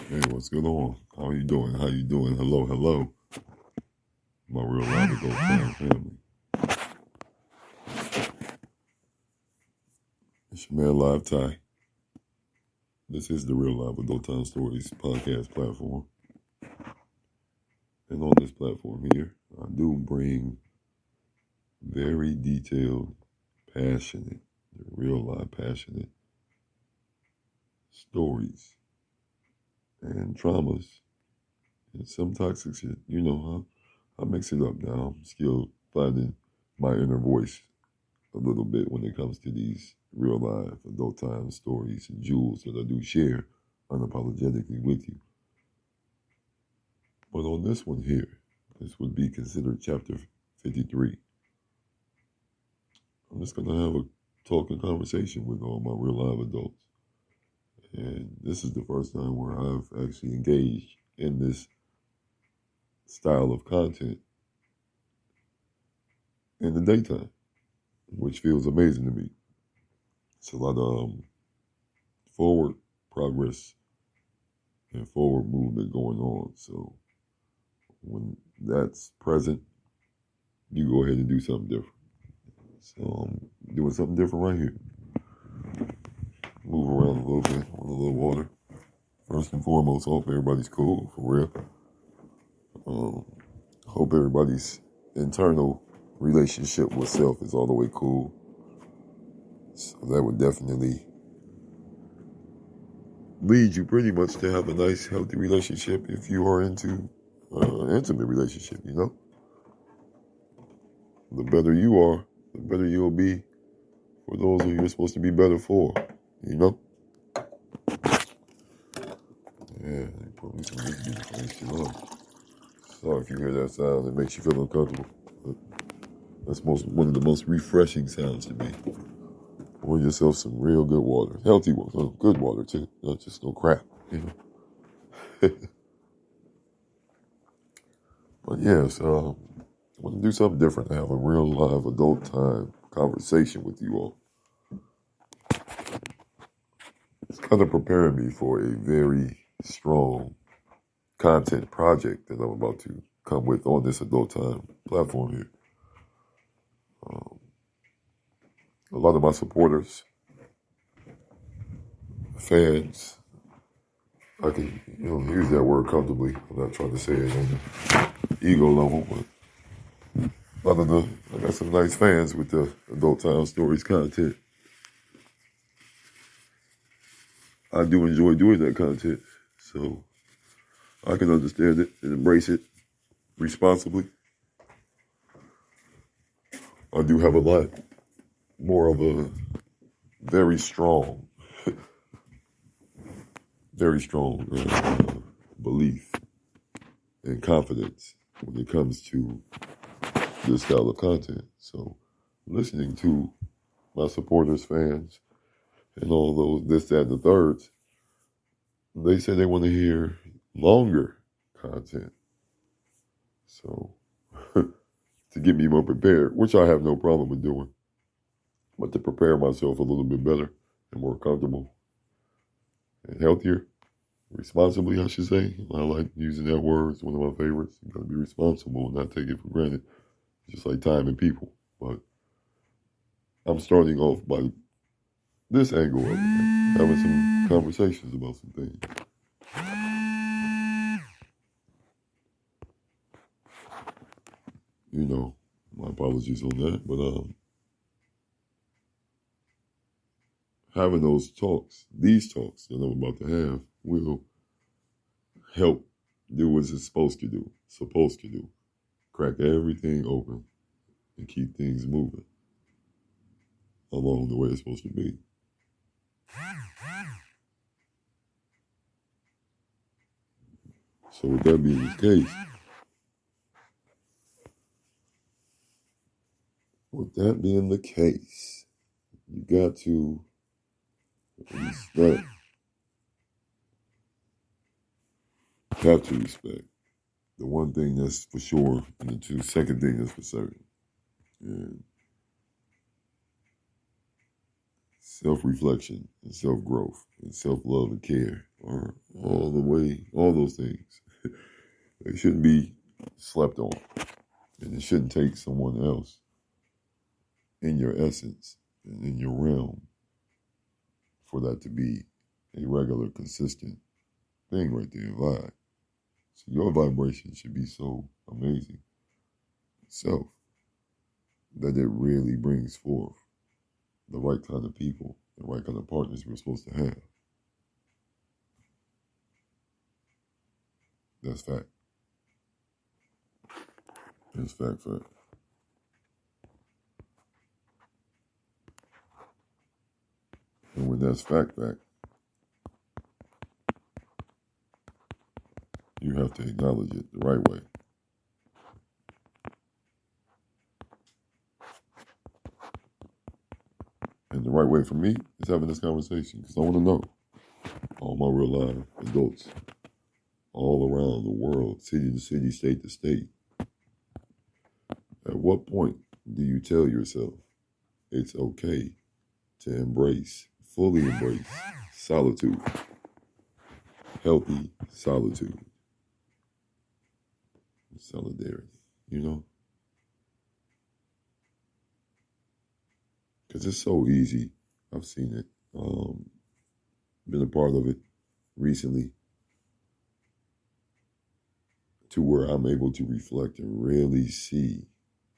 Hey, what's going on? How you doing? How you doing? Hello, hello. My real live adult time family. It's your man Live Ty. This is the Real Live Adult Time Stories podcast platform. And on this platform here, I do bring very detailed, passionate, real live passionate stories and traumas and some toxic shit. You know, I mix it up now. I'm still finding my inner voice a little bit when it comes to these real life adult time stories and jewels that I do share unapologetically with you. But on this one here, this would be considered chapter 53. I'm just going to have a talking conversation with all my real live adults. And this is the first time where I've actually engaged in this style of content in the daytime, which feels amazing to me. It's a lot of forward progress and forward movement going on. So when that's present, you go ahead and do something different. So I'm doing something different right here. Move around a little bit, want a little water. First and foremost, hope everybody's cool, for real. Hope everybody's internal relationship with self is all the way cool. So that would definitely lead you pretty much to have a nice, healthy relationship if you are into intimate relationship, you know? The better you are, the better you'll be for those who you're supposed to be better for, you know? Yeah, they put me some whiskey to finish it up. Sorry if you hear that sound, it makes you feel uncomfortable. But that's one of the most refreshing sounds to me. Pour yourself some real good water. Healthy water, good water too, not just no crap, you know? But yeah, so I want to do something different, to have a real live adult time conversation with you all. It's kind of preparing me for a very strong content project that I'm about to come with on this adult time platform here. A lot of my supporters, fans, I can use that word comfortably. I'm not trying to say it on the ego level, but I got some nice fans with the adult time stories content. I do enjoy doing that content, so I can understand it and embrace it responsibly. I do have a lot more of a very strong belief and confidence when it comes to this style of content. So listening to my supporters, fans, and all those this, that, and the thirds, they say they want to hear longer content. So to get me more prepared, which I have no problem with doing, but to prepare myself a little bit better and more comfortable and healthier, responsibly, I should say. I like using that word. It's one of my favorites. You gotta be responsible and not take it for granted, just like time and people. But I'm starting off by this angle of it, having some conversations about some things. You know, my apologies on that, but having these talks that I'm about to have, will help do what it's supposed to do. Crack everything open and keep things moving along the way it's supposed to be. So with that being the case, you got to respect. Have to respect the one thing that's for sure, and the second thing that's for certain. And self-reflection and self-growth and self-love and care are all the way, all those things. They shouldn't be slept on. And it shouldn't take someone else in your essence and in your realm for that to be a regular, consistent thing right there, vibe. So your vibration should be so amazing itself that it really brings forth the right kind of people, the right kind of partners we're supposed to have. That's fact. That's fact. And when that's fact, you have to acknowledge it the right way. And the right way for me is having this conversation because I want to know, all my real life adults all around the world, city to city, state to state, at what point do you tell yourself it's okay to fully embrace solitude, healthy solitude, solidarity, you know? Because it's so easy. I've seen it, been a part of it recently, to where I'm able to reflect and really see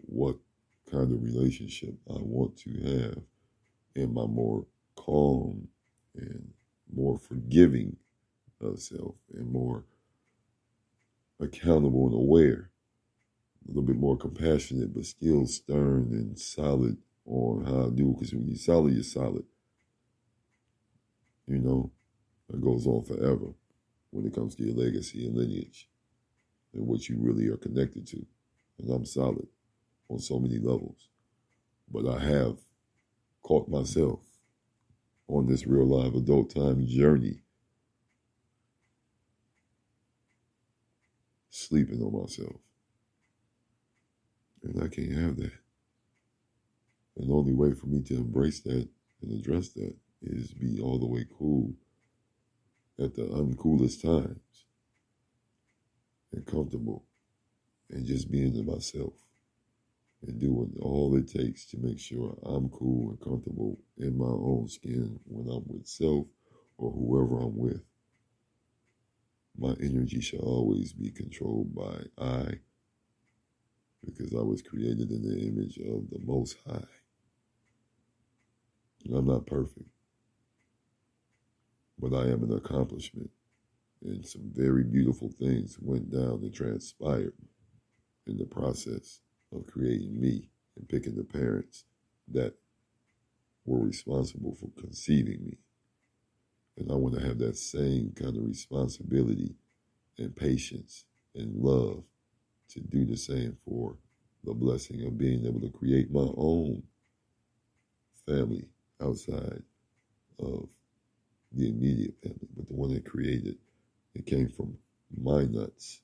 what kind of relationship I want to have in my more calm and more forgiving of self and more accountable and aware, a little bit more compassionate, but still stern and solid on how I do. Because when you're solid, you're solid. You know, it goes on forever when it comes to your legacy and lineage and what you really are connected to. And I'm solid on so many levels. But I have caught myself on this real live adult time journey sleeping on myself. And I can't have that. And the only way for me to embrace that and address that is be all the way cool at the uncoolest times and comfortable and just being to myself and doing all it takes to make sure I'm cool and comfortable in my own skin when I'm with self or whoever I'm with. My energy shall always be controlled by I, because I was created in the image of the Most High. And I'm not perfect, but I am an accomplishment. And some very beautiful things went down and transpired in the process of creating me and picking the parents that were responsible for conceiving me. And I want to have that same kind of responsibility and patience and love to do the same for the blessing of being able to create my own family outside of the immediate family, but the one that created it came from my nuts,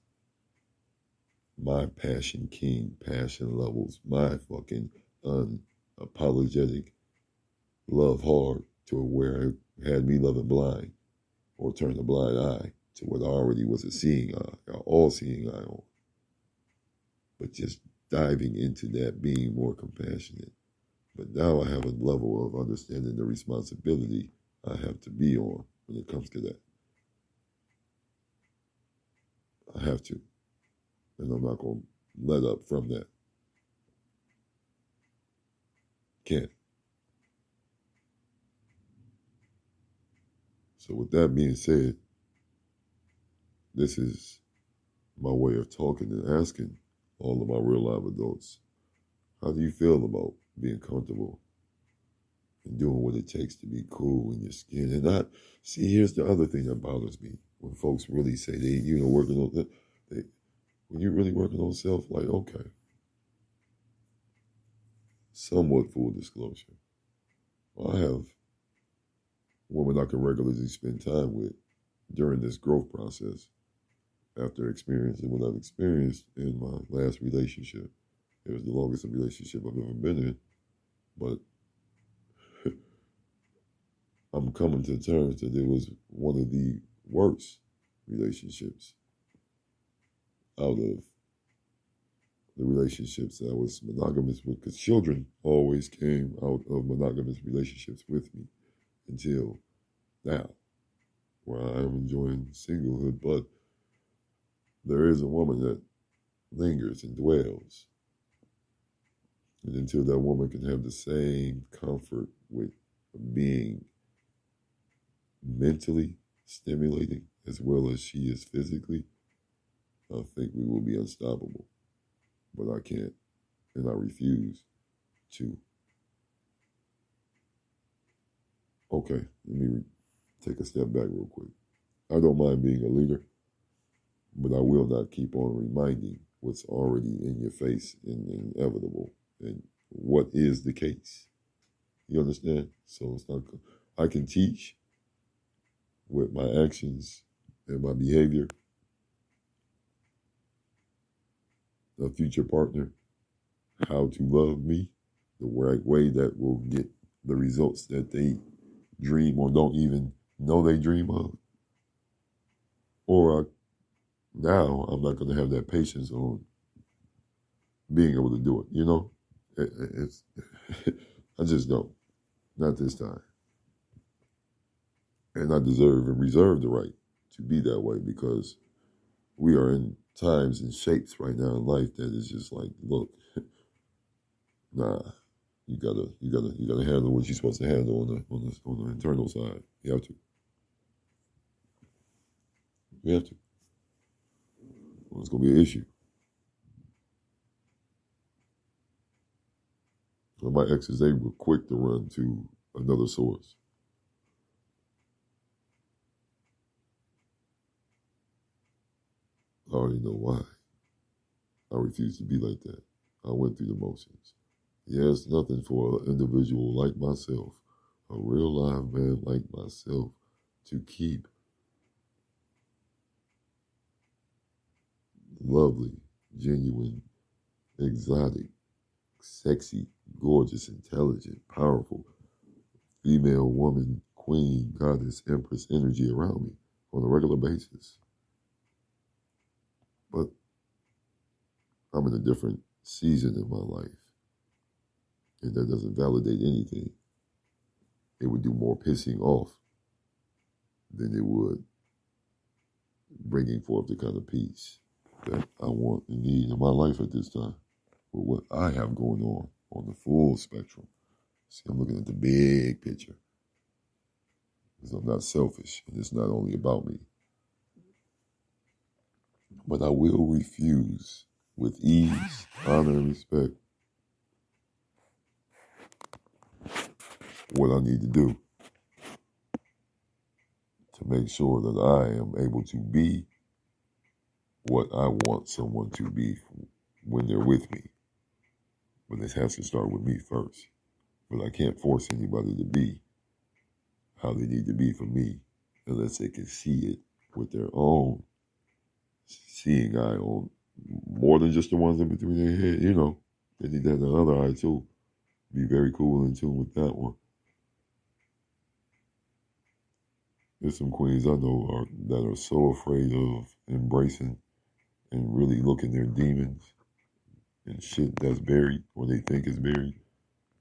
my passion king, passion levels, my fucking unapologetic love hard to where it had me loving blind or turn a blind eye to what already was a seeing eye, an all-seeing eye on. But just diving into that, being more compassionate. But now I have a level of understanding the responsibility I have to be on when it comes to that. I have to. And I'm not going to let up from that. Can't. So with that being said, this is my way of talking and asking all of my real live adults, how do you feel about being comfortable and doing what it takes to be cool in your skin? And not, see, here's the other thing that bothers me. When folks really say working on that, when you're really working on self, like, okay, somewhat full disclosure. I have women I can regularly spend time with during this growth process after experiencing what I've experienced in my last relationship. It was the longest relationship I've ever been in, but I'm coming to terms that it was one of the worst relationships out of the relationships that I was monogamous with, because children always came out of monogamous relationships with me until now, where I am enjoying singlehood. But there is a woman that lingers and dwells. And until that woman can have the same comfort with being mentally stimulating as well as she is physically, I think we will be unstoppable. But I can't, and I refuse to. Okay, let me take a step back real quick. I don't mind being a leader, but I will not keep on reminding what's already in your face and inevitable and what is the case. You understand? So it's not. I can teach with my actions and my behavior a future partner how to love me the right way that will get the results that they dream or don't even know they dream of. Or now I'm not going to have that patience on being able to do it. You know, it's I just don't. Not this time. And I deserve and reserve the right to be that way, because we are in times and shapes right now in life that is just like, look, nah, you gotta handle what you're supposed to handle on the internal side. You have to. You have to. Well, it's gonna be an issue. So my exes, they were quick to run to another source. I already know why. I refuse to be like that. I went through the motions. Yes, nothing for an individual like myself, a real live man like myself, to keep lovely, genuine, exotic, sexy, gorgeous, intelligent, powerful, female, woman, queen, goddess, empress energy around me on a regular basis. But I'm in a different season in my life, and that doesn't validate anything. It would do more pissing off than it would bringing forth the kind of peace that I want and need in my life at this time, with what I have going on the full spectrum. See, I'm looking at the big picture, because I'm not selfish, and it's not only about me. But I will refuse with ease, honor, and respect what I need to do to make sure that I am able to be what I want someone to be when they're with me. But this has to start with me first. But I can't force anybody to be how they need to be for me unless they can see it with their own seeing eye on, more than just the ones in between their head. You know, they need that other eye too. Be very cool and in tune with that one. There's some queens I know that are so afraid of embracing and really looking their demons and shit that's buried, or they think is buried,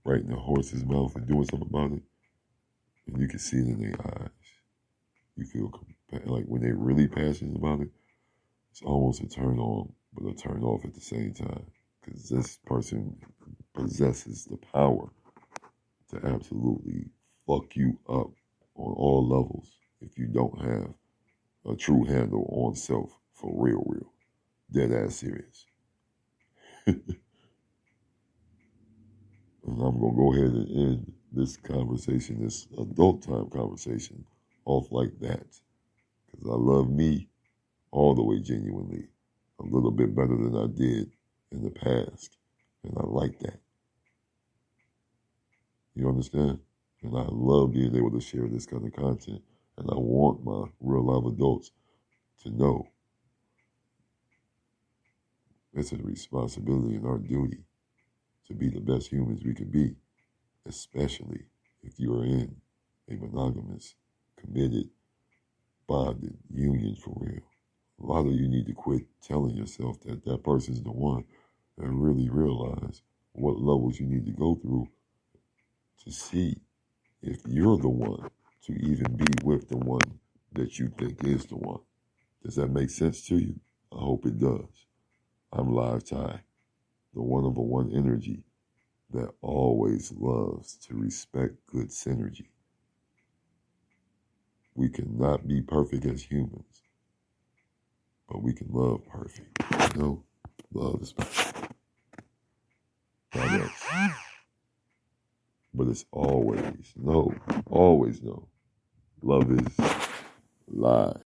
right in the horse's mouth, and doing something about it. And you can see it in their eyes. You feel like when they're really passionate about it, it's almost a turn on, but a turn off at the same time. Because this person possesses the power to absolutely fuck you up on all levels if you don't have a true handle on self, for real, dead ass serious. And I'm going to go ahead and end this conversation, this adult time conversation, off like that. Because I love me all the way genuinely, a little bit better than I did in the past. And I like that. You understand? And I love being able to share this kind of content. And I want my real live adults to know it's a responsibility and our duty to be the best humans we can be, especially if you are in a monogamous, committed, bonding, union for real. A lot of you need to quit telling yourself that that person's the one and really realize what levels you need to go through to see if you're the one to even be with the one that you think is the one. Does that make sense to you? I hope it does. I'm Live Ty, the one of a one energy that always loves to respect good synergy. We cannot be perfect as humans, but we can love perfect. You know, love is perfect. Not us. But it's always know, love is live.